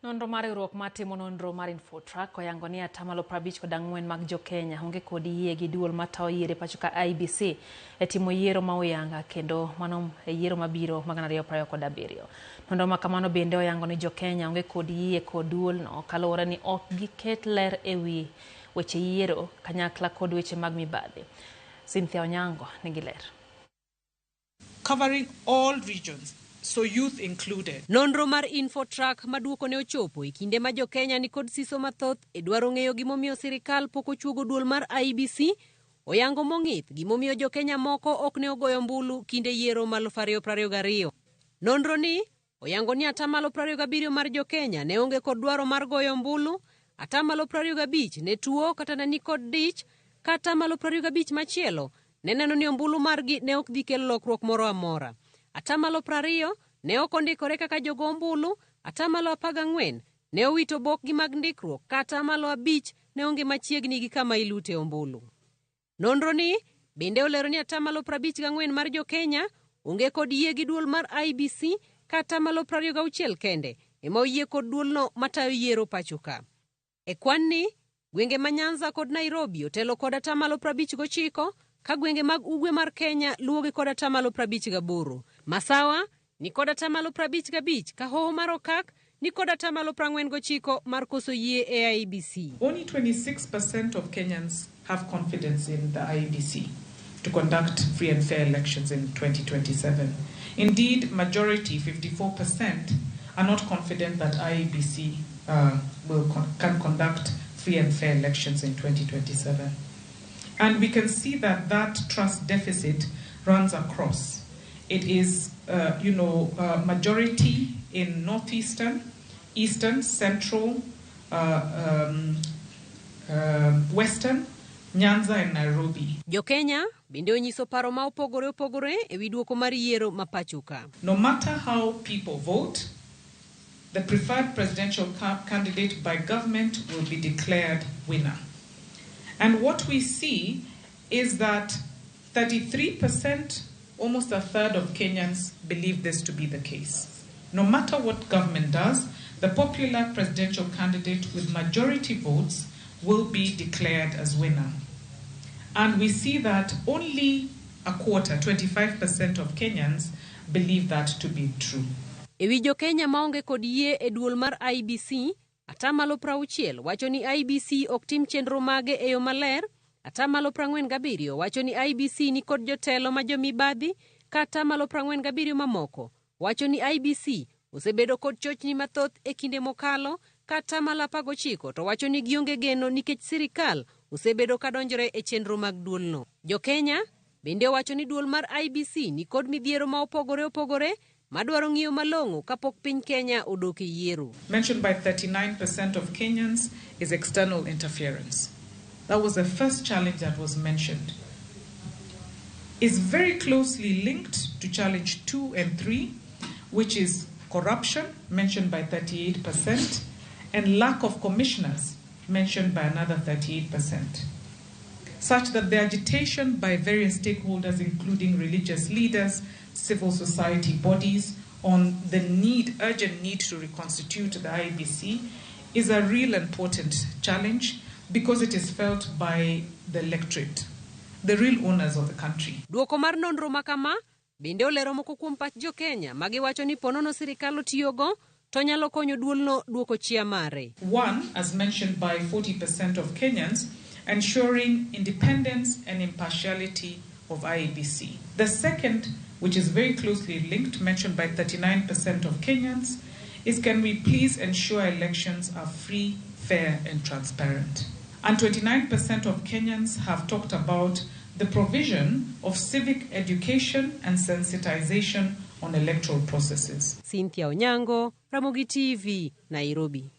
Nonro mar riwruok matimo nonro mar INFOTRAK oyango ni 54% mag Jo-Kenya onge kod yie gi duol matayo yiero pacho ka IEBC e timo yiero ma oyanga kendo mano e yiero mabiro mag 2027. Nonro ma kamano bende oyango ni Jo-Kenya onge kod yie kod duolno kaluwore ni ok giket ler ewi weche yiero kanyakla kod weche mag mibadhi. Cynthia Onyango nigi ler. Covering all regions, so youth included. Nonro mar INFOTRAK maduoko ne ochopo e kinde ma Jo-Kenya ni kod siso mathoth e dwaro ng'eyo gimomiyo sirikal pok ochuogo duol mar IEBC, oyango mong'ith gimomiyo Jo-Kenya moko ok ne ogoyo mbulu kinde yiero ma 2022. Nonro ni oyango ni 27% mar Jo-Kenya ne onge kod dwaro mar goyo mbulu, 25% ne tuo kata ne ni kod dich, kata 25% machielo ne neno ni ombulu margi ne ok dhi kelo lokruok moro amora. 20% ne ok ondikore kaka jogo ombulu, 14% ne owito bokgi mag ndikruok, kata 5% ne onge machiegni gi kama ilute ombulu. Nonro ni bende olero ni 54% mar Jo-Kenya onge kod yie gi duol mar IEBC, kata 26% kende ema oyie kod duolno matayo yiero pacho ka. E kwan ni, gwenge ma Nyanza kod Nairobi otelo kod 59%, ka gwenge mag ugwe mar Kenya luwogi kod 58%. Masawa ni kod 55%, ka hoho mar Okak ni kod 49% mar koso yie e IEBC. Only 26% of Kenyans have confidence in the IEBC to conduct free and fair elections in 2027. Indeed, majority, 54%, are not confident that IEBC can conduct free and fair elections in 2027. And we can see that trust deficit runs across. It is, majority in northeastern, eastern, central, western, Nyanza and Nairobi. Jo-Kenya bende onyiso paro ma opogore e wi duoko mar yiero ma pacho ka. No matter how people vote, the preferred presidential candidate by government will be declared winner. And what we see is that 33%, almost a third of Kenyans, believe this to be the case. No matter what government does, the popular presidential candidate with majority votes will be declared as winner. And we see that only a quarter, 25% of Kenyans, believe that to be true. Ewi Jo-Kenya maonge kod yie e duol mar IEBC, 60% wacho ni IEBC ok tim chenro mage e yo maler, 47% wacho ni IEBC ni kod jotelo ma jomibadhi, kata 47% mamoko wacho ni IEBC osebedo kod chochni mathoth e kinde mokalo, kata 19% to wacho ni gionge geno nikech sirikal osebedo kadonjore e chenro mag duolno. Jo-Kenya bende wacho ni duol mar IEBC ni kod midhiero ma opogore madwaro ng'iyo malong'o kapok piny Kenya odok e yiero. Mentioned by 39% of Kenyans is external interference. That was the first challenge that was mentioned. It's very closely linked to challenge 2 and 3, which is corruption, mentioned by 38%, and lack of commissioners, mentioned by another 38%. Such that the agitation by various stakeholders, including religious leaders, civil society bodies, on the urgent need to reconstitute the IEBC is a real important challenge because it is felt by the electorate, the real owners of the country. Duoko mar nonro makama bende olero moko kuom pach Jo-Kenya magiwacho ni ponono sirikal otiyogo to nyalo konyo duolno duoko chia mare. One, as mentioned by 40% of Kenyans, ensuring independence and impartiality of IEBC. The second, which is very closely linked, mentioned by 39% of Kenyans, is can we please ensure elections are free, fair and transparent. And 29% of Kenyans have talked about the provision of civic education and sensitization on electoral processes. Cynthia Onyango, Ramogi TV, Nairobi.